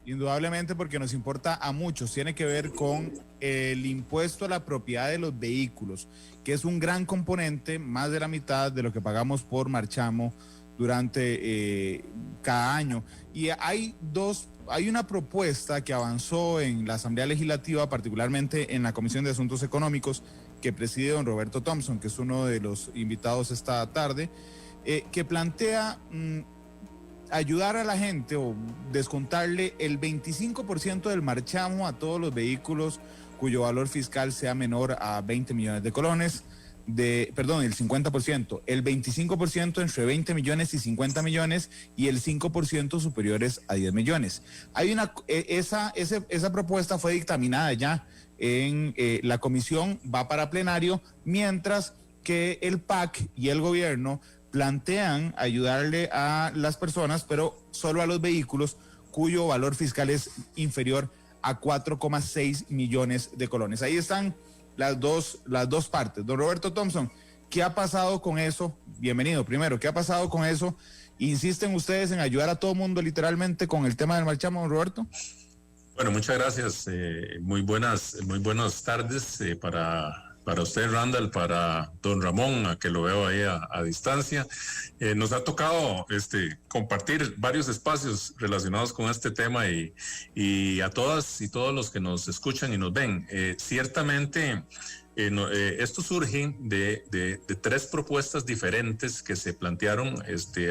Indudablemente porque nos importa a muchos. Tiene que ver con el impuesto a la propiedad de los vehículos, que es un gran componente, más de la mitad de lo que pagamos por marchamo durante cada año. Y hay una propuesta que avanzó en la Asamblea Legislativa, particularmente en la Comisión de Asuntos Económicos, que preside don Roberto Thompson, que es uno de los invitados esta tarde, que plantea ayudar a la gente o descontarle el 25% del marchamo a todos los vehículos cuyo valor fiscal sea menor a 20 millones de colones, el 50%, el 25% entre 20 millones y 50 millones y el 5% superiores a 10 millones. Esa propuesta fue dictaminada ya en la comisión, va para plenario, mientras que el PAC y el gobierno plantean ayudarle a las personas, pero solo a los vehículos cuyo valor fiscal es inferior a 4,6 millones de colones. Ahí están las dos partes. Don Roberto Thompson, ¿qué ha pasado con eso? Bienvenido. Primero, ¿qué ha pasado con eso? ¿Insisten ustedes en ayudar a todo mundo literalmente con el tema del marchamo, don Roberto? Bueno, muchas gracias. Muy buenas tardes para usted, Randall, para don Ramón, a que lo veo ahí a distancia. Nos ha tocado compartir varios espacios relacionados con este tema y a todas y todos los que nos escuchan y nos ven. Ciertamente, esto surge de tres propuestas diferentes que se plantearon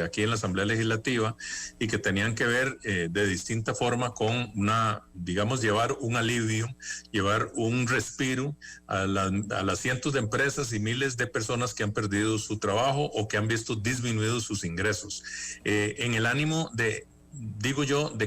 aquí en la Asamblea Legislativa y que tenían que ver de distinta forma con llevar un alivio, llevar un respiro a las cientos de empresas y miles de personas que han perdido su trabajo o que han visto disminuidos sus ingresos, en el ánimo de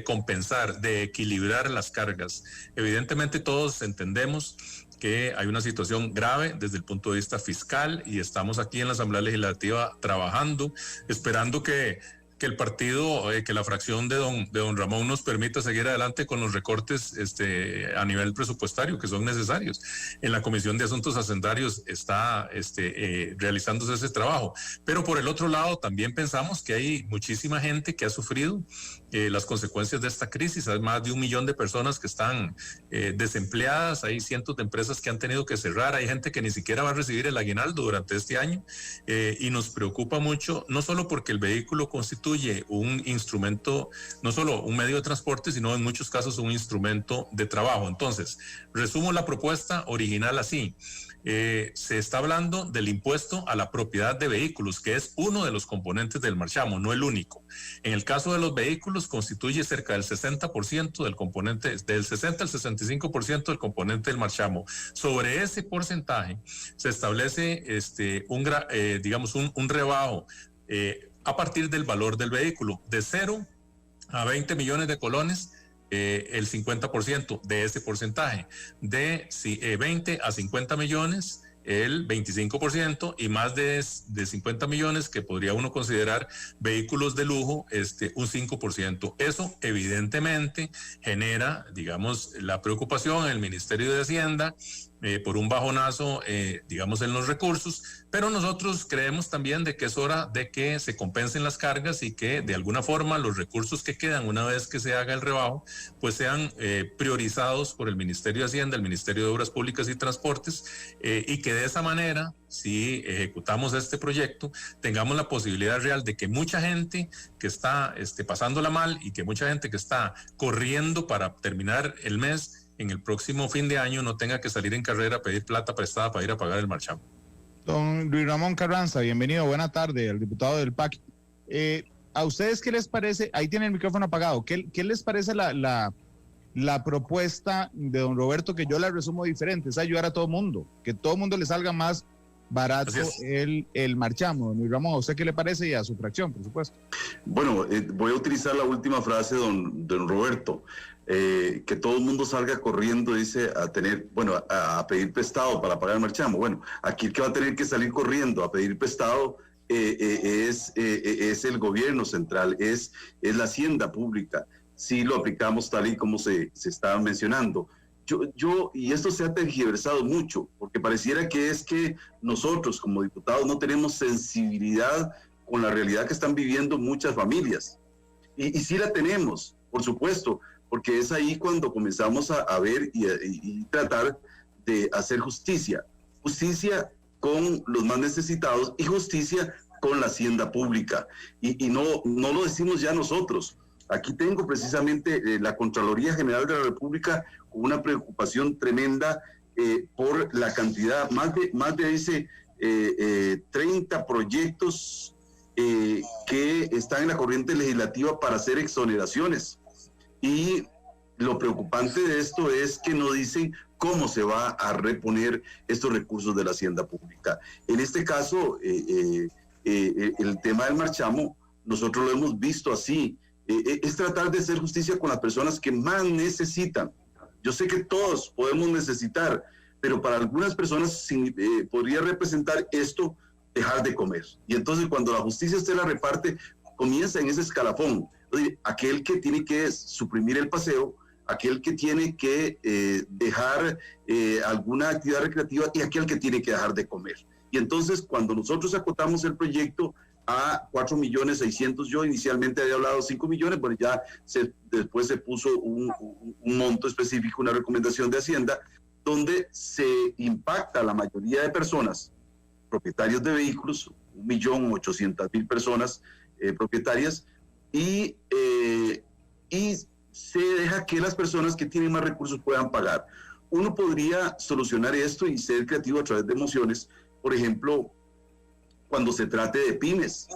compensar, de equilibrar las cargas. Evidentemente todos entendemos que hay una situación grave desde el punto de vista fiscal y estamos aquí en la Asamblea Legislativa trabajando, esperando que el partido, que la fracción de don Ramón nos permita seguir adelante con los recortes a nivel presupuestario que son necesarios. En la Comisión de Asuntos Hacendarios está realizándose ese trabajo. Pero por el otro lado también pensamos que hay muchísima gente que ha sufrido las consecuencias de esta crisis. Hay más de 1 millón de personas que están desempleadas, hay cientos de empresas que han tenido que cerrar, hay gente que ni siquiera va a recibir el aguinaldo durante este año y nos preocupa mucho, no solo porque el vehículo constituye un instrumento, no solo un medio de transporte, sino en muchos casos un instrumento de trabajo. Entonces, resumo la propuesta original así. Se está hablando del impuesto a la propiedad de vehículos, que es uno de los componentes del marchamo, no el único. En el caso de los vehículos, constituye cerca del 60% del componente, del 60 al 65% del componente del marchamo. Sobre ese porcentaje se establece un rebajo a partir del valor del vehículo, de 0 a 20 millones de colones, el 50% de ese porcentaje, de 20 a 50 millones, el 25%, y más de 50 millones, que podría uno considerar vehículos de lujo, un 5%. Eso evidentemente genera, la preocupación en el Ministerio de Hacienda por un bajonazo, en los recursos, pero nosotros creemos también de que es hora de que se compensen las cargas y que de alguna forma los recursos que quedan una vez que se haga el rebajo, pues sean priorizados por el Ministerio de Hacienda, el Ministerio de Obras Públicas y Transportes, y que de esa manera, si ejecutamos este proyecto, tengamos la posibilidad real de que mucha gente que está pasándola mal y que mucha gente que está corriendo para terminar el mes, en el próximo fin de año no tenga que salir en carrera a pedir plata prestada para ir a pagar el marchamo. Don Luis Ramón Carranza, bienvenido, buena tarde, al diputado del PAC. ¿A ustedes qué les parece? Ahí tiene el micrófono apagado. ¿Qué les parece la propuesta de don Roberto, que yo la resumo diferente? Es ayudar a todo mundo, que todo mundo le salga más barato el marchamo. Don Luis Ramón, ¿a usted qué le parece? Y a su fracción, por supuesto. Bueno, voy a utilizar la última frase de don Roberto. Que todo el mundo salga corriendo, dice, a pedir prestado para pagar el marchamo. Bueno, aquí el que va a tener que salir corriendo a pedir prestado es el gobierno central, es la hacienda pública, si lo aplicamos tal y como se estaba mencionando. Y esto se ha tergiversado mucho, porque pareciera que es que nosotros como diputados no tenemos sensibilidad con la realidad que están viviendo muchas familias. Y sí la tenemos, por supuesto, porque es ahí cuando comenzamos a ver y tratar de hacer justicia. Justicia con los más necesitados y justicia con la hacienda pública. Y no lo decimos ya nosotros. Aquí tengo precisamente la Contraloría General de la República con una preocupación tremenda por la cantidad, más de ese 30 proyectos que están en la corriente legislativa para hacer exoneraciones. Y lo preocupante de esto es que no dicen cómo se va a reponer estos recursos de la hacienda pública. En este caso, el tema del marchamo, nosotros lo hemos visto así, es tratar de hacer justicia con las personas que más necesitan. Yo sé que todos podemos necesitar, pero para algunas personas podría representar esto dejar de comer. Y entonces cuando la justicia usted la reparte, comienza en ese escalafón. Aquel que tiene que suprimir el paseo, aquel que tiene que dejar alguna actividad recreativa y aquel que tiene que dejar de comer. Y entonces cuando nosotros acotamos el proyecto a 4.600.000, yo inicialmente había hablado de 5 millones, pero ya después se puso un monto específico, una recomendación de Hacienda, donde se impacta a la mayoría de personas, propietarios de vehículos, 1.800.000 personas propietarias, y se deja que las personas que tienen más recursos puedan pagar. Uno podría solucionar esto y ser creativo a través de emociones, por ejemplo, cuando se trate de pymes,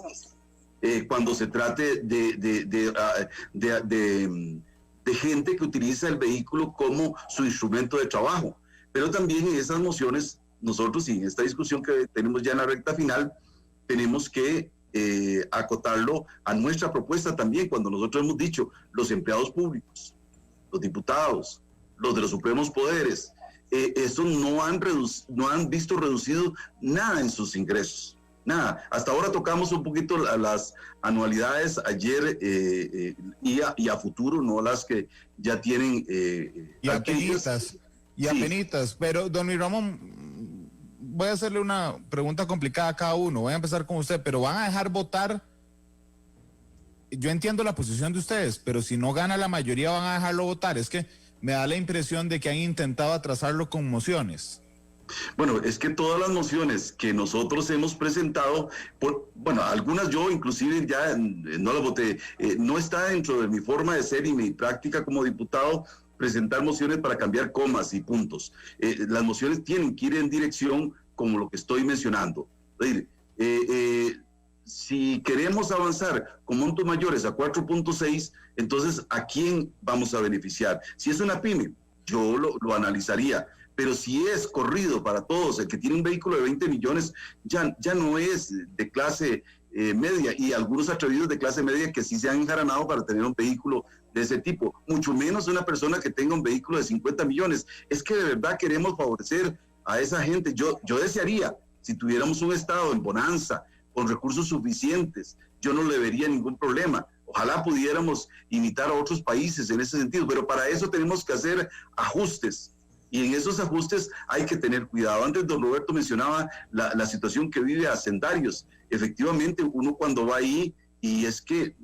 cuando se trate de gente que utiliza el vehículo como su instrumento de trabajo. Pero también en esas mociones, nosotros y en esta discusión que tenemos ya en la recta final, tenemos que acotarlo a nuestra propuesta también, cuando nosotros hemos dicho, los empleados públicos, los diputados, los de los supremos poderes, estos no han visto reducido nada en sus ingresos. Nada, hasta ahora tocamos un poquito las anualidades ayer y a futuro, no las que ya tienen. Apenitas. Pero, don Luis Ramón, voy a hacerle una pregunta complicada a cada uno. Voy a empezar con usted, pero ¿van a dejar votar? Yo entiendo la posición de ustedes, pero si no gana la mayoría, ¿van a dejarlo votar? Es que me da la impresión de que han intentado atrasarlo con mociones. Bueno, es que todas las mociones que nosotros hemos presentado, algunas yo inclusive ya no las voté, no está dentro de mi forma de ser y mi práctica como diputado presentar mociones para cambiar comas y puntos. Las mociones tienen que ir en dirección como lo que estoy mencionando. Es decir, si queremos avanzar con montos mayores a 4.6, entonces ¿a quién vamos a beneficiar? Si es una pyme, yo lo analizaría. Pero si es corrido para todos, el que tiene un vehículo de 20 millones ya no es de clase media, y algunos atrevidos de clase media que sí se han enjaranado para tener un vehículo de ese tipo, mucho menos una persona que tenga un vehículo de 50 millones. Es que de verdad queremos favorecer a esa gente. Yo desearía, si tuviéramos un estado en bonanza, con recursos suficientes, yo no le vería ningún problema. Ojalá pudiéramos imitar a otros países en ese sentido, pero para eso tenemos que hacer ajustes. Y en esos ajustes hay que tener cuidado. Antes don Roberto mencionaba la situación que vive Hacendarios. Efectivamente, uno cuando va ahí, y es que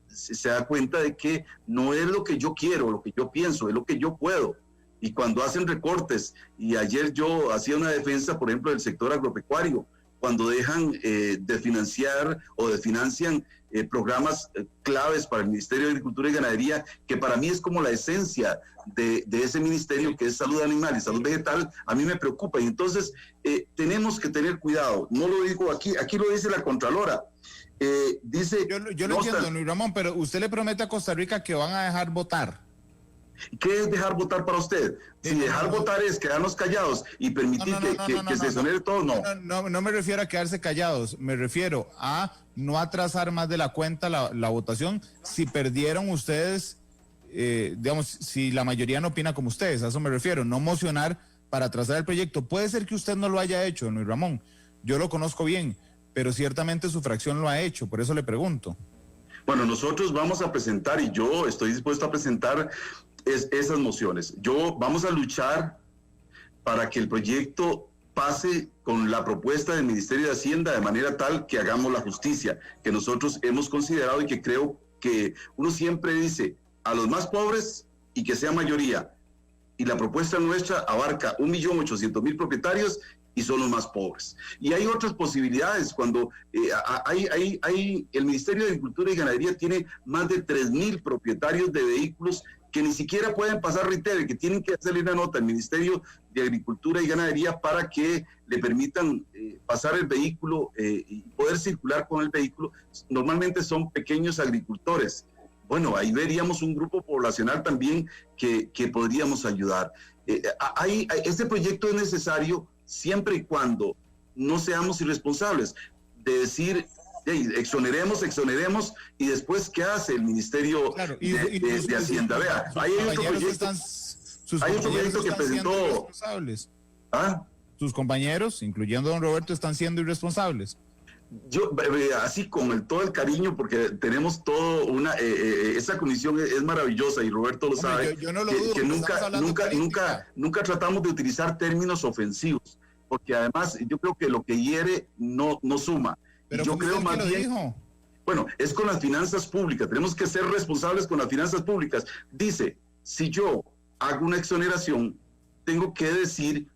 se da cuenta de que no es lo que yo quiero, lo que yo pienso, es lo que yo puedo. Y cuando hacen recortes, y ayer yo hacía una defensa, por ejemplo, del sector agropecuario, cuando dejan de financiar o desfinancian programas claves para el Ministerio de Agricultura y Ganadería, que para mí es como la esencia de ese ministerio, que es salud animal y salud vegetal, a mí me preocupa. Y entonces tenemos que tener cuidado. No lo digo aquí lo dice la Contralora. Dice, yo lo entiendo, Luis Ramón, pero usted le promete a Costa Rica que van a dejar votar. ¿Qué es dejar votar para usted? Si dejar votar es quedarnos callados y permitir que se exonere todo, no me refiero a quedarse callados, me refiero a no atrasar más de la cuenta la votación si perdieron ustedes, digamos, si la mayoría no opina como ustedes, a eso me refiero, no mocionar para atrasar el proyecto. Puede ser que usted no lo haya hecho, Luis Ramón, yo lo conozco bien, pero ciertamente su fracción lo ha hecho, por eso le pregunto. Bueno, nosotros vamos a presentar, y yo estoy dispuesto a presentar esas mociones. Vamos a luchar para que el proyecto pase con la propuesta del Ministerio de Hacienda de manera tal que hagamos la justicia que nosotros hemos considerado y que creo que uno siempre dice, a los más pobres y que sea mayoría. Y la propuesta nuestra abarca 1.800.000 propietarios y son los más pobres. Y hay otras posibilidades. Cuando el Ministerio de Agricultura y Ganadería tiene más de 3.000 propietarios de vehículos que ni siquiera pueden pasar retailer, que tienen que hacerle una nota al Ministerio de Agricultura y Ganadería para que le permitan pasar el vehículo y poder circular con el vehículo. Normalmente son pequeños agricultores. Bueno, ahí veríamos un grupo poblacional también que podríamos ayudar. Este proyecto es necesario siempre y cuando no seamos irresponsables de decir, hey, exoneremos, y después, ¿qué hace el Ministerio de Hacienda? Vea, hay otro proyecto que presentó... ¿Ah? Sus compañeros, incluyendo a don Roberto, están siendo irresponsables. Yo, así con todo el cariño, porque tenemos todo esa comisión es maravillosa y Roberto lo sabe, yo no lo dudo, que nunca tratamos de utilizar términos ofensivos, porque además yo creo que lo que hiere no suma. Pero yo creo más bien, bueno, es con las finanzas públicas, tenemos que ser responsables con las finanzas públicas. Dice, si yo hago una exoneración, tengo que decir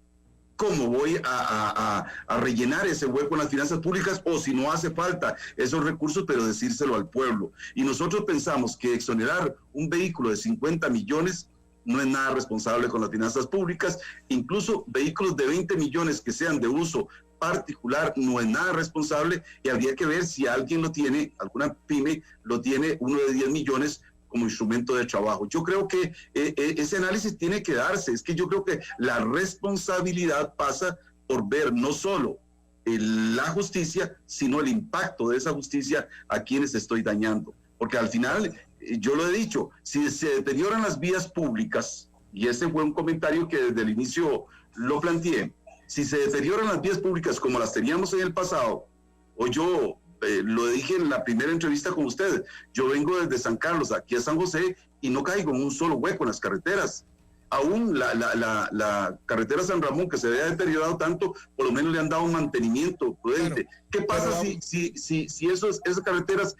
cómo voy a rellenar ese hueco en las finanzas públicas, o si no hace falta esos recursos, pero decírselo al pueblo. Y nosotros pensamos que exonerar un vehículo de 50 millones no es nada responsable con las finanzas públicas. Incluso vehículos de 20 millones que sean de uso particular no es nada responsable, y habría que ver si alguien lo tiene, alguna pyme lo tiene, uno de 10 millones como instrumento de trabajo. Yo creo que ese análisis tiene que darse. Es que yo creo que la responsabilidad pasa por ver no solo la justicia, sino el impacto de esa justicia a quienes estoy dañando. Porque al final, yo lo he dicho, si se deterioran las vías públicas, y ese fue un comentario que desde el inicio lo planteé, si se deterioran las vías públicas como las teníamos en el pasado, o yo... lo dije en la primera entrevista con ustedes, yo vengo desde San Carlos aquí a San José y no caigo en un solo hueco en las carreteras. Aún la carretera San Ramón, que se había deteriorado tanto, por lo menos le han dado un mantenimiento prudente. Claro, ¿qué pasa si esas carreteras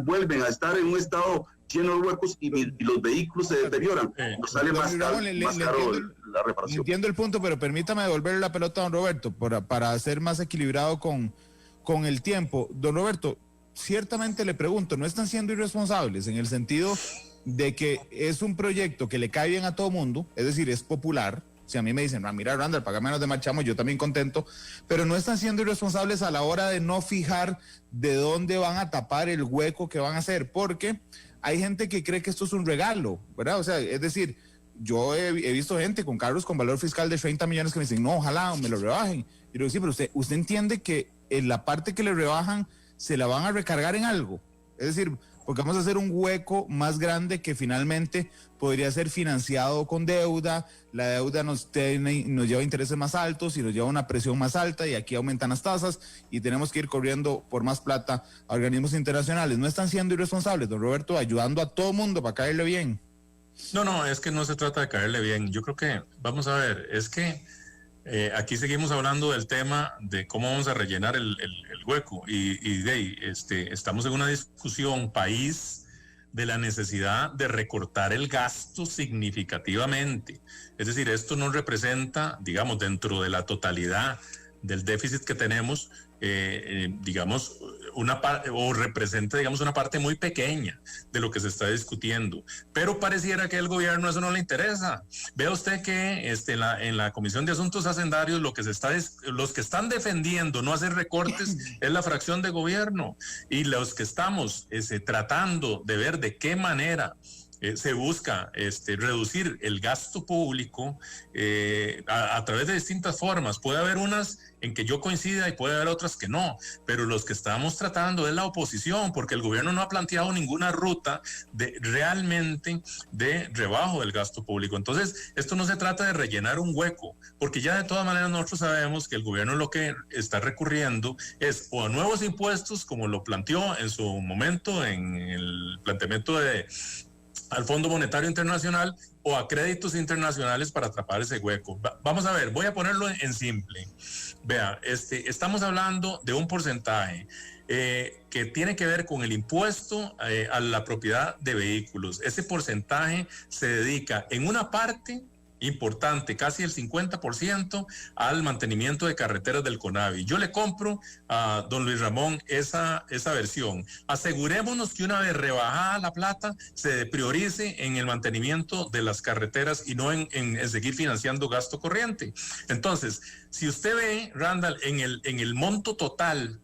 vuelven a estar en un estado lleno de huecos y los vehículos se deterioran? Nos sale más caro la reparación. Entiendo el punto, pero permítame devolverle la pelota a don Roberto para ser más equilibrado con el tiempo. Don Roberto, ciertamente le pregunto, ¿no están siendo irresponsables en el sentido de que es un proyecto que le cae bien a todo mundo, es decir, es popular? Si a mí me dicen, mira, Randall, paga menos de marchamo, yo también contento, pero no están siendo irresponsables a la hora de no fijar de dónde van a tapar el hueco que van a hacer, porque hay gente que cree que esto es un regalo, ¿verdad? O sea, es decir, yo he visto gente con carros con valor fiscal de 30 millones que me dicen, no, ojalá me lo rebajen. Y yo digo, sí, pero usted entiende que en la parte que le rebajan se la van a recargar en algo. Es decir, porque vamos a hacer un hueco más grande que finalmente podría ser financiado con deuda. La deuda nos lleva a intereses más altos y nos lleva a una presión más alta, y aquí aumentan las tasas y tenemos que ir corriendo por más plata a organismos internacionales. ¿No están siendo irresponsables, don Roberto, ayudando a todo mundo para caerle bien? No, es que no se trata de caerle bien. Yo creo que, vamos a ver, es que aquí seguimos hablando del tema de cómo vamos a rellenar el hueco estamos en una discusión país de la necesidad de recortar el gasto significativamente. Es decir, esto no representa, digamos, dentro de la totalidad del déficit que tenemos, digamos, representa, digamos, una parte muy pequeña de lo que se está discutiendo, pero pareciera que al gobierno eso no le interesa. Vea usted que en la Comisión de Asuntos Hacendarios los que están defendiendo no hacer recortes es la fracción de gobierno, y los que estamos tratando de ver de qué manera se busca reducir el gasto público a través de distintas formas. Puede haber unas en que yo coincida y puede haber otras que no, pero los que estamos tratando es la oposición, porque el gobierno no ha planteado ninguna ruta realmente de rebajo del gasto público. Entonces, esto no se trata de rellenar un hueco, porque ya de todas maneras nosotros sabemos que el gobierno lo que está recurriendo es o a nuevos impuestos, como lo planteó en su momento en el planteamiento al Fondo Monetario Internacional, o a créditos internacionales para atrapar ese hueco. Vamos a ver, voy a ponerlo en simple. Vea, estamos hablando de un porcentaje que tiene que ver con el impuesto a la propiedad de vehículos. Ese porcentaje se dedica en una parte importante, casi el 50%, al mantenimiento de carreteras del CONAVI. Yo le compro a don Luis Ramón esa versión. Asegurémonos que una vez rebajada la plata, se priorice en el mantenimiento de las carreteras y no en seguir financiando gasto corriente. Entonces, si usted ve, Randall, en el monto total,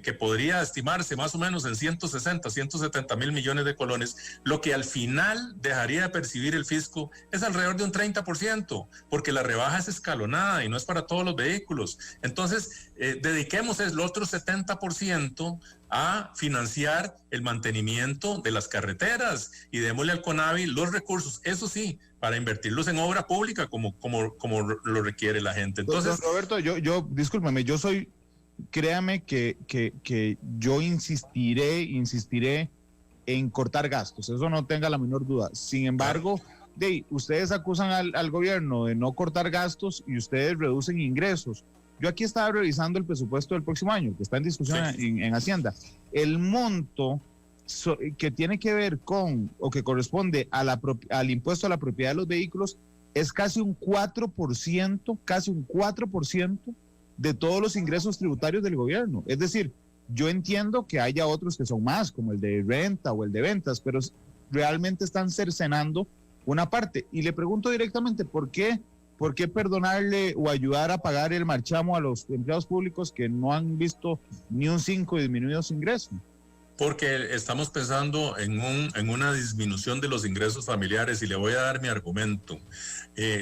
que podría estimarse más o menos en 160, 170 mil millones de colones, lo que al final dejaría de percibir el fisco es alrededor de un 30%, porque la rebaja es escalonada y no es para todos los vehículos. Entonces, dediquemos el otro 70% a financiar el mantenimiento de las carreteras y démosle al CONAVI los recursos, eso sí, para invertirlos en obra pública como lo requiere la gente. Entonces, don Roberto, discúlpame, créame que yo insistiré en cortar gastos, eso no tenga la menor duda. Sin embargo, ustedes acusan al gobierno de no cortar gastos y ustedes reducen ingresos. Yo aquí estaba revisando el presupuesto del próximo año, que está en discusión en Hacienda. El monto que tiene que ver con, o que corresponde al impuesto a la propiedad de los vehículos, es casi un 4%, de todos los ingresos tributarios del gobierno. Es decir, yo entiendo que haya otros que son más, como el de renta o el de ventas, pero realmente están cercenando una parte. Y le pregunto directamente, ¿por qué perdonarle o ayudar a pagar el marchamo a los empleados públicos que no han visto ni un 5 disminuidos ingresos? Porque estamos pensando en una disminución de los ingresos familiares y le voy a dar mi argumento.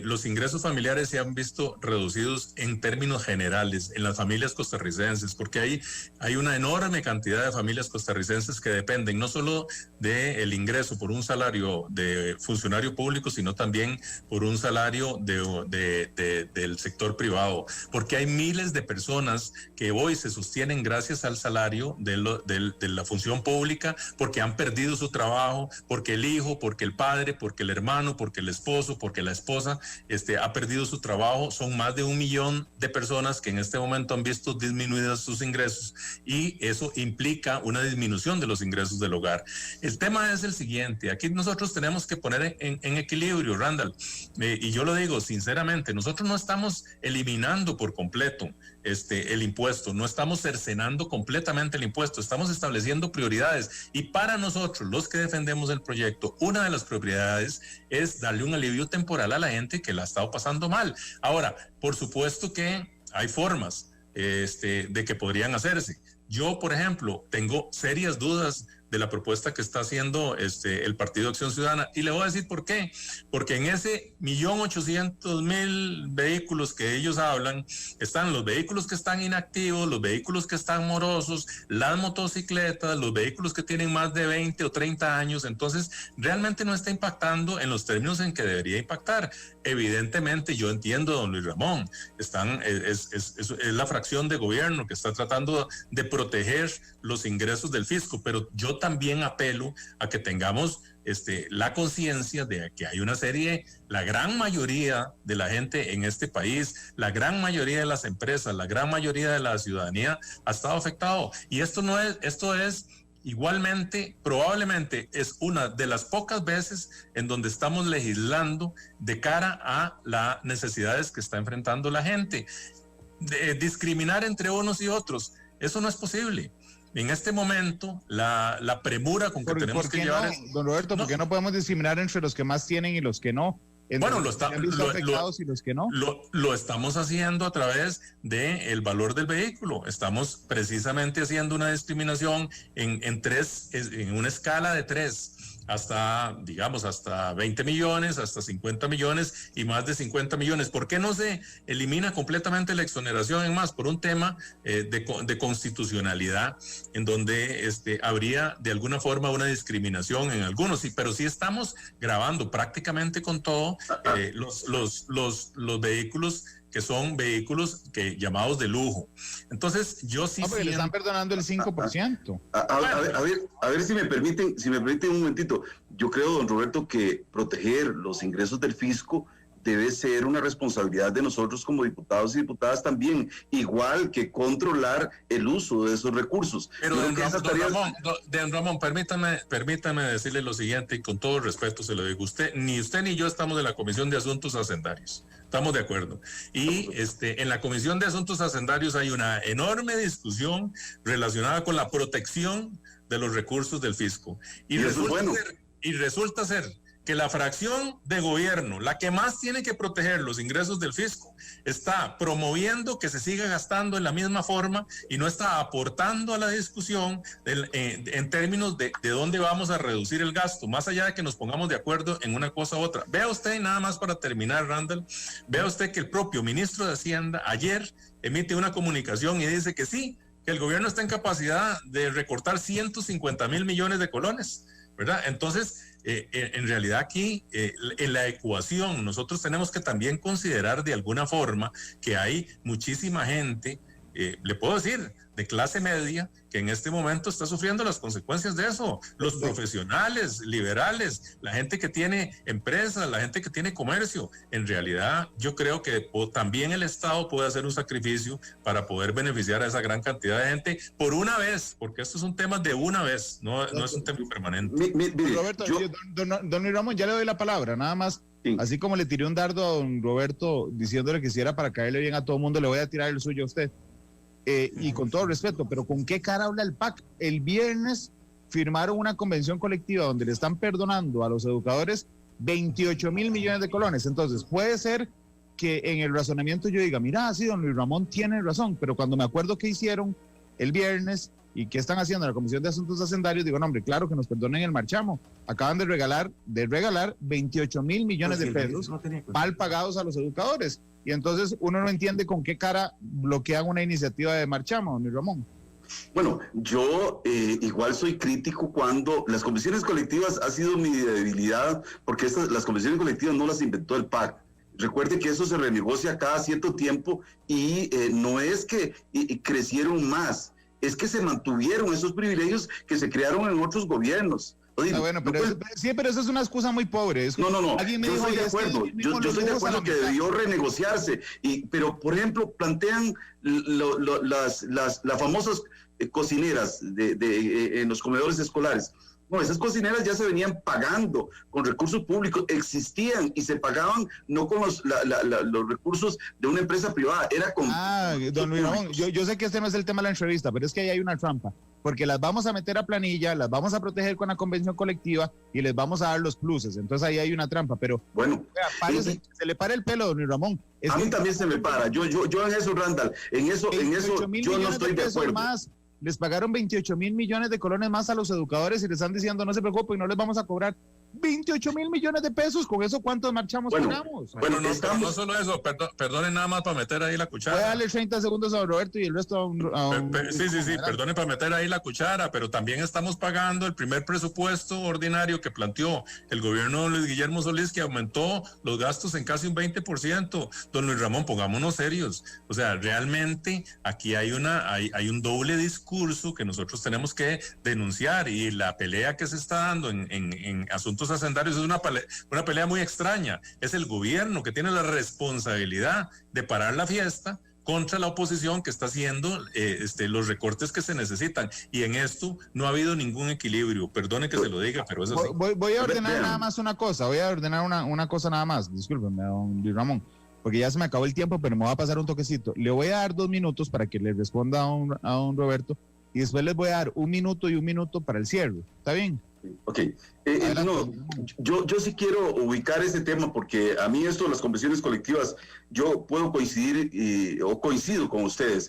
Los ingresos familiares se han visto reducidos en términos generales en las familias costarricenses, porque hay una enorme cantidad de familias costarricenses que dependen no solo del ingreso por un salario de funcionario público, sino también por un salario del sector privado, porque hay miles de personas que hoy se sostienen gracias al salario de la función pública, porque han perdido su trabajo, porque el hijo, porque el padre, porque el hermano, porque el esposo, porque la esposa ha perdido su trabajo. Son más de 1 millón de personas que en este momento han visto disminuidos sus ingresos y eso implica una disminución de los ingresos del hogar. El tema es el siguiente, aquí nosotros tenemos que poner en equilibrio, Randall, y yo lo digo sinceramente, nosotros no estamos eliminando por completo el impuesto, no estamos cercenando completamente el impuesto, estamos estableciendo prioridades y para nosotros, los que defendemos el proyecto, una de las prioridades es darle un alivio temporal a la gente que la ha estado pasando mal. Ahora, por supuesto que hay formas de que podrían hacerse. Yo, por ejemplo, tengo serias dudas de la propuesta que está haciendo el Partido Acción Ciudadana. Y le voy a decir por qué. Porque en ese 1.800.000 vehículos que ellos hablan, están los vehículos que están inactivos, los vehículos que están morosos, las motocicletas, los vehículos que tienen más de 20 o 30 años. Entonces, realmente no está impactando en los términos en que debería impactar. Evidentemente, yo entiendo, don Luis Ramón, es la fracción de gobierno que está tratando de proteger los ingresos del fisco, pero yo también apelo a que tengamos la conciencia de que hay una serie, la gran mayoría de la gente en este país, la gran mayoría de las empresas, la gran mayoría de la ciudadanía ha estado afectado. Y esto es igualmente, probablemente es una de las pocas veces en donde estamos legislando de cara a las necesidades que está enfrentando la gente. Discriminar entre unos y otros, eso no es posible. En este momento, la premura con que tenemos que llevar es... Don Roberto, ¿por qué no podemos discriminar entre los que más tienen y los que no? Bueno, los afectados y los que no. Lo estamos haciendo a través del valor del vehículo. Estamos precisamente haciendo una discriminación en una escala de 3. Hasta 20 millones, hasta 50 millones y más de 50 millones. ¿Por qué no se elimina completamente la exoneración en más? Por un tema de constitucionalidad, en donde habría de alguna forma una discriminación en algunos, sí, pero sí estamos grabando prácticamente con todo los vehículos que son vehículos llamados de lujo. Entonces, yo sí... le están perdonando el 5%. A ver si me permiten un momentito. Yo creo, don Roberto, que proteger los ingresos del fisco debe ser una responsabilidad de nosotros como diputados y diputadas también, igual que controlar el uso de esos recursos. Pero don Ramón, permítame decirle lo siguiente, y con todo respeto se lo digo, usted ni yo estamos de la Comisión de Asuntos Hacendarios, estamos de acuerdo, y en la Comisión de Asuntos Hacendarios hay una enorme discusión relacionada con la protección de los recursos del fisco, y resulta ser que la fracción de gobierno, la que más tiene que proteger los ingresos del fisco, está promoviendo que se siga gastando en la misma forma y no está aportando a la discusión en términos de dónde vamos a reducir el gasto, más allá de que nos pongamos de acuerdo en una cosa u otra. Vea usted, nada más para terminar, Randall, vea usted que el propio ministro de Hacienda ayer emite una comunicación y dice que sí, que el gobierno está en capacidad de recortar 150,000 millones de colones, ¿verdad? Entonces, en realidad aquí, en la ecuación, nosotros tenemos que también considerar de alguna forma que hay muchísima gente, le puedo decir, de clase media, que en este momento está sufriendo las consecuencias de eso. Los profesionales, liberales, la gente que tiene empresas, la gente que tiene comercio. En realidad, yo creo que también el Estado puede hacer un sacrificio para poder beneficiar a esa gran cantidad de gente por una vez, porque esto es un tema de una vez, no es un tema permanente. Roberto, don Luis Ramón, ya le doy la palabra, nada más. Sí. Así como le tiré un dardo a don Roberto diciéndole que hiciera para caerle bien a todo el mundo, le voy a tirar el suyo a usted. Y con todo respeto, pero ¿con qué cara habla el PAC? El viernes firmaron una convención colectiva donde le están perdonando a los educadores 28,000 millones de colones. Entonces, puede ser que en el razonamiento yo diga, mira, sí, don Luis Ramón tiene razón, pero cuando me acuerdo qué hicieron el viernes y qué están haciendo en la Comisión de Asuntos Hacendarios, digo, no, hombre, claro que nos perdonen el marchamo. Acaban de regalar 28,000 millones de pesos mal pagados a los educadores. Y entonces uno no entiende con qué cara bloquean una iniciativa de marchamo, don Luis Ramón. Bueno, yo igual soy crítico cuando las comisiones colectivas ha sido mi debilidad, porque las comisiones colectivas no las inventó el PAC. Recuerde que eso se renegocia cada cierto tiempo y no es que crecieron más, es que se mantuvieron esos privilegios que se crearon en otros gobiernos. Bueno, pero pero eso es una excusa muy pobre. No, alguien me yo dijo, estoy de acuerdo, yo estoy de acuerdo que debió renegociarse, pero por ejemplo plantean las famosas cocineras en los comedores escolares. No, esas cocineras ya se venían pagando con recursos públicos, existían y se pagaban no con los recursos de una empresa privada, era con... Don Luis Ramón, yo sé que este no es el tema de la entrevista, pero es que ahí hay una trampa, porque las vamos a meter a planilla, las vamos a proteger con la convención colectiva y les vamos a dar los pluses, entonces ahí hay una trampa, pero bueno, se le para el pelo, don Luis Ramón. A mí también se me para, yo en eso, Randall, en eso yo no estoy de acuerdo. Les pagaron 28,000 millones de colones más a los educadores y les están diciendo no se preocupen, no les vamos a cobrar 28,000 millones de pesos. ¿Con eso cuántos marchamos ganamos? Bueno, no solo eso, perdonen nada más para meter ahí la cuchara. Voy a darle 30 segundos a Roberto y el resto a un Sí, perdonen para meter ahí la cuchara, pero también estamos pagando el primer presupuesto ordinario que planteó el gobierno de Luis Guillermo Solís, que aumentó los gastos en casi un 20%. Don Luis Ramón, pongámonos serios. O sea, realmente aquí hay un doble discurso que nosotros tenemos que denunciar, y la pelea que se está dando en asuntos hacendarios es una pelea muy extraña. Es el gobierno que tiene la responsabilidad de parar la fiesta contra la oposición que está haciendo los recortes que se necesitan, y en esto no ha habido ningún equilibrio. Perdone que se lo diga, pero eso sí. Voy a ordenar nada más una cosa, una cosa nada más, discúlpeme, don Luis Ramón, porque ya se me acabó el tiempo, pero me va a pasar un toquecito. Le voy a dar 2 minutos para que le responda a un Roberto, y después les voy a dar 1 minuto y 1 minuto para el cierre. ¿Está bien? Ok. Yo sí quiero ubicar ese tema, porque a mí esto de las convenciones colectivas, yo puedo coincidir o coincido con ustedes,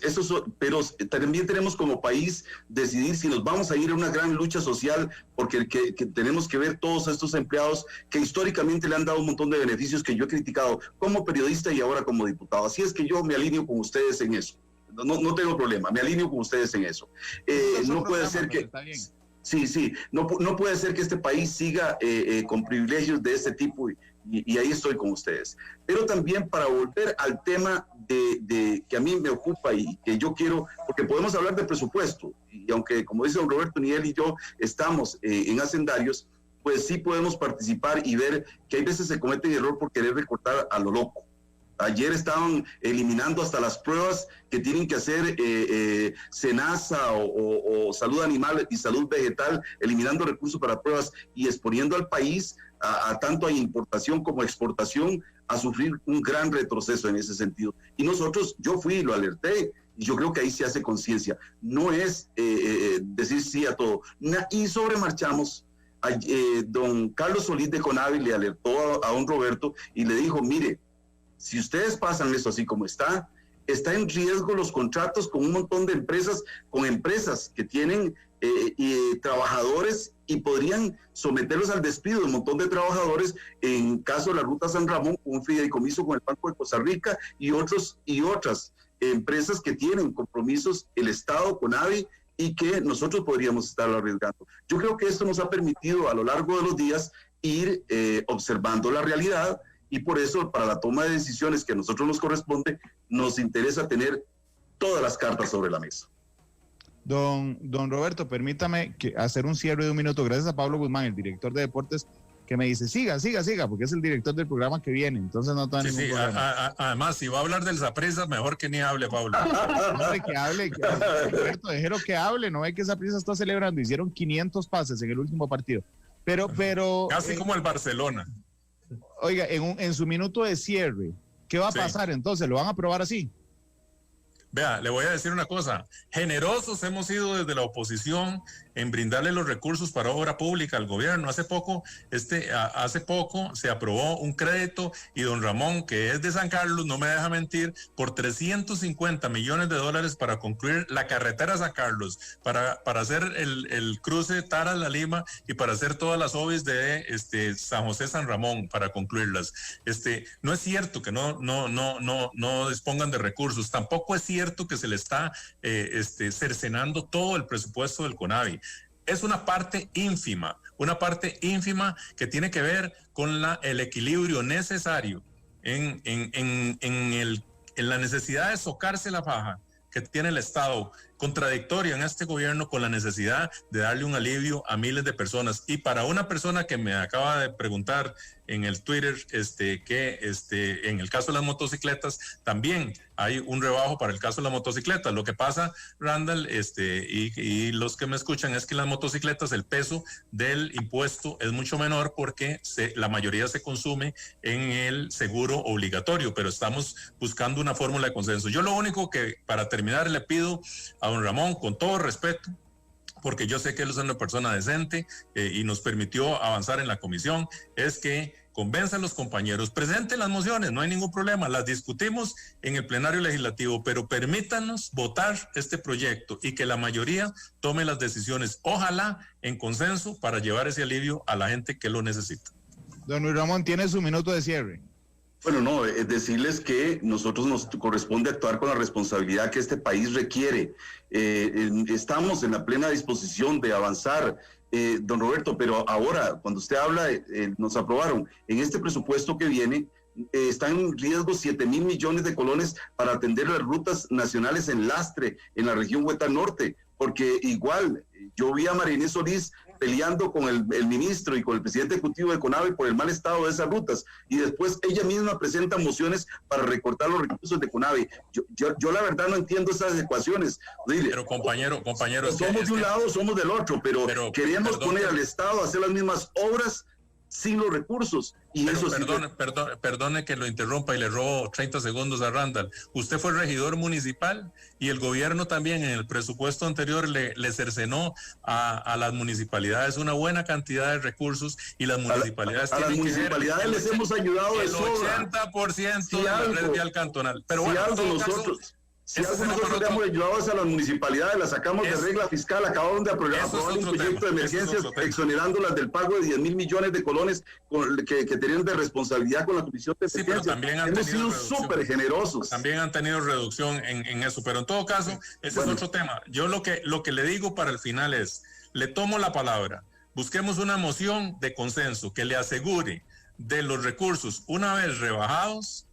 pero también tenemos como país decidir si nos vamos a ir a una gran lucha social, porque que tenemos que ver todos estos empleados que históricamente le han dado un montón de beneficios que yo he criticado como periodista y ahora como diputado. Así es que yo me alineo con ustedes en eso. No tengo problema, me alineo con ustedes en eso. No puede ser que... Sí, no puede ser que este país siga con privilegios de este tipo, y ahí estoy con ustedes. Pero también para volver al tema de que a mí me ocupa y que yo quiero, porque podemos hablar de presupuesto, y aunque como dice don Roberto, ni él y yo estamos en hacendarios, pues sí podemos participar y ver que hay veces se comete el error por querer recortar a lo loco. Ayer estaban eliminando hasta las pruebas que tienen que hacer SENASA o Salud Animal y Salud Vegetal, eliminando recursos para pruebas y exponiendo al país a tanto a importación como a exportación a sufrir un gran retroceso en ese sentido. Y nosotros, yo fui y lo alerté, y yo creo que ahí se hace conciencia. No es decir sí a todo. Y sobre Marchamos, don Carlos Solís de CONAVI le alertó a don Roberto y le dijo, mire, si ustedes pasan esto así como está en riesgo los contratos con un montón de empresas, con empresas que tienen trabajadores y podrían someterlos al despido de un montón de trabajadores en caso de la Ruta San Ramón, con un fideicomiso con el Banco de Costa Rica y otras empresas que tienen compromisos, el Estado, CONAVI, y que nosotros podríamos estar arriesgando. Yo creo que esto nos ha permitido a lo largo de los días ir observando la realidad, y por eso para la toma de decisiones que a nosotros nos corresponde, nos interesa tener todas las cartas sobre la mesa. Don Roberto, permítame hacer un cierre de un minuto, gracias a Pablo Guzmán, el director de deportes, que me dice, siga, porque es el director del programa que viene, entonces no tengo ningún problema. Además, si va a hablar del Saprissa, mejor que ni hable, Pablo. Hombre, que hable, Roberto, déjelo que hable, no ve que Saprissa está celebrando, hicieron 500 pases en el último partido, pero casi como el Barcelona. Oiga, en su minuto de cierre, ¿qué va a pasar entonces? ¿Lo van a aprobar así? Vea, le voy a decir una cosa, generosos hemos sido desde la oposición en brindarle los recursos para obra pública al gobierno. Hace poco se aprobó un crédito y don Ramón, que es de San Carlos, no me deja mentir, por $350 millones para concluir la carretera San Carlos, para hacer el cruce Tara-La Lima y para hacer todas las obras de San José-San Ramón, para concluirlas. No es cierto que no dispongan de recursos, tampoco es cierto que se le está cercenando todo el presupuesto del CONAVI. Es una parte ínfima que tiene que ver con el equilibrio necesario en la necesidad de socarse la faja que tiene el Estado, contradictoria en este gobierno con la necesidad de darle un alivio a miles de personas. Y para una persona que me acaba de preguntar en el Twitter que en el caso de las motocicletas también hay un rebajo para el caso de las motocicletas. Lo que pasa, Randall, y los que me escuchan, es que las motocicletas, el peso del impuesto es mucho menor porque la mayoría se consume en el seguro obligatorio, pero estamos buscando una fórmula de consenso. Yo lo único que, para terminar, le pido a don Ramón, con todo respeto, porque yo sé que él es una persona decente y nos permitió avanzar en la comisión, es que convenza a los compañeros, presenten las mociones, no hay ningún problema, las discutimos en el plenario legislativo, pero permítanos votar este proyecto y que la mayoría tome las decisiones, ojalá en consenso, para llevar ese alivio a la gente que lo necesita. Don Luis Ramón, tiene su minuto de cierre. Bueno, no, es decirles que nosotros nos corresponde actuar con la responsabilidad que este país requiere. Estamos en la plena disposición de avanzar, don Roberto, pero ahora, cuando usted habla, nos aprobaron, en este presupuesto que viene, están en riesgo 7,000 millones de colones para atender las rutas nacionales en lastre en la región Hueta Norte, porque igual, yo vi a María Inés Solís peleando con el ministro y con el presidente ejecutivo de CONAVI por el mal estado de esas rutas, y después ella misma presenta mociones para recortar los recursos de CONAVI. Yo la verdad no entiendo esas ecuaciones. Pero compañero, somos de un lado, somos del otro, pero queremos poner al Estado a hacer las mismas obras sin los recursos. Y pero eso perdone que lo interrumpa y le robo 30 segundos a Randall. Usted fue regidor municipal y el gobierno también en el presupuesto anterior le cercenó a las municipalidades una buena cantidad de recursos, y las municipalidades a las municipalidades les hemos ayudado el 80% de la red vial cantonal. Pero bueno, si nosotros le hemos ayudado a las municipalidades, las sacamos de regla fiscal, acabamos de aprobar un proyecto de emergencias exonerándolas del pago de 10,000 millones de colones que tenían de responsabilidad con la Comisión de Emergencia. Pero también hemos sido súper generosos. También han tenido reducción en eso, pero en todo caso, ese es otro tema. Yo lo que le digo para el final es, le tomo la palabra, busquemos una moción de consenso que le asegure de los recursos, una vez rebajados,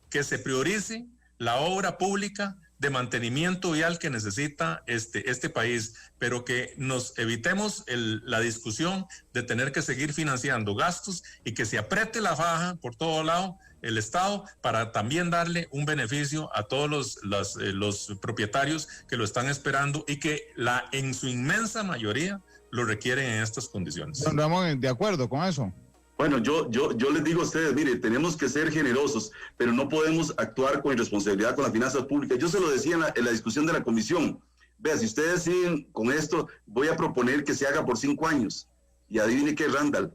que se priorice la obra pública de mantenimiento vial que necesita este país, pero que nos evitemos la discusión de tener que seguir financiando gastos y que se apriete la faja por todo lado el Estado para también darle un beneficio a todos los propietarios que lo están esperando y que en su inmensa mayoría lo requieren en estas condiciones. Don Ramón, ¿de acuerdo con eso? Bueno, yo les digo a ustedes, mire, tenemos que ser generosos, pero no podemos actuar con irresponsabilidad con las finanzas públicas. Yo se lo decía en la discusión de la comisión. Vea, si ustedes siguen con esto, voy a proponer que se haga por 5 años. Y adivine qué, Randall,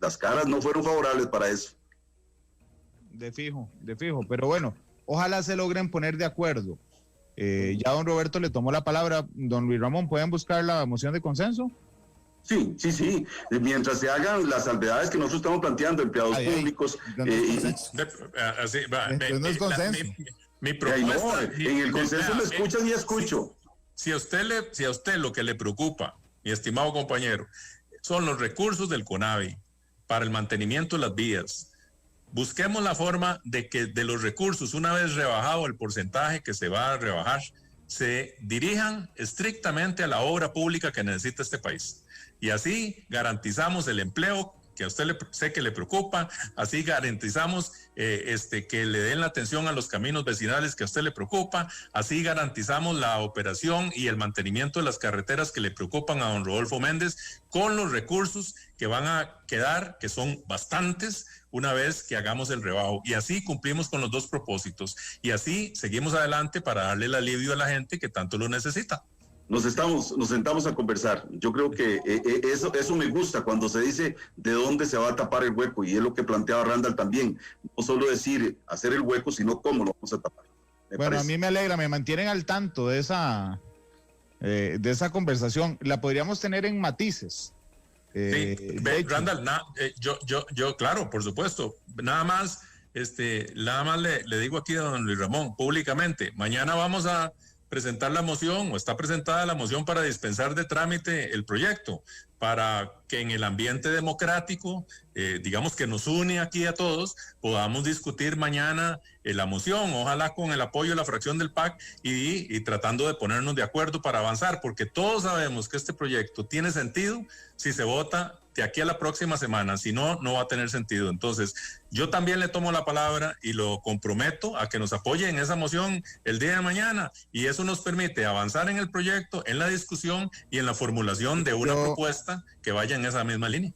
las caras no fueron favorables para eso. De fijo, pero bueno, ojalá se logren poner de acuerdo. Ya don Roberto le tomó la palabra. Don Luis Ramón, ¿pueden buscar la moción de consenso? Sí. Mientras se hagan las salvedades que nosotros estamos planteando, empleados públicos. No es consenso. Mi propuesta. En el consenso me escuchan y escucho. Si a usted lo que le preocupa, mi estimado compañero, son los recursos del CONAVI para el mantenimiento de las vías, busquemos la forma de que de los recursos, una vez rebajado el porcentaje que se va a rebajar, se dirijan estrictamente a la obra pública que necesita este país. Y así garantizamos el empleo que a usted sé que le preocupa, así garantizamos que le den la atención a los caminos vecinales que a usted le preocupa, así garantizamos la operación y el mantenimiento de las carreteras que le preocupan a don Rodolfo Méndez, con los recursos que van a quedar, que son bastantes, una vez que hagamos el rebajo. Y así cumplimos con los dos propósitos, y así seguimos adelante para darle el alivio a la gente que tanto lo necesita. Nos sentamos a conversar. Yo creo que eso me gusta cuando se dice de dónde se va a tapar el hueco, y es lo que planteaba Randall también. No solo decir hacer el hueco, sino cómo lo vamos a tapar. Bueno, a mí me alegra, me mantienen al tanto de esa conversación. La podríamos tener en matices. Randall, yo, claro, por supuesto. Nada más le digo aquí a don Luis Ramón públicamente, mañana vamos a presentar la moción, o está presentada la moción para dispensar de trámite el proyecto, para que en el ambiente democrático, digamos que nos une aquí a todos, podamos discutir mañana la moción, ojalá con el apoyo de la fracción del PAC y tratando de ponernos de acuerdo para avanzar, porque todos sabemos que este proyecto tiene sentido si se vota de aquí a la próxima semana, si no, no va a tener sentido. Entonces, yo también le tomo la palabra y lo comprometo a que nos apoye en esa moción el día de mañana, y eso nos permite avanzar en el proyecto, en la discusión y en la formulación de una propuesta que vaya en esa misma línea.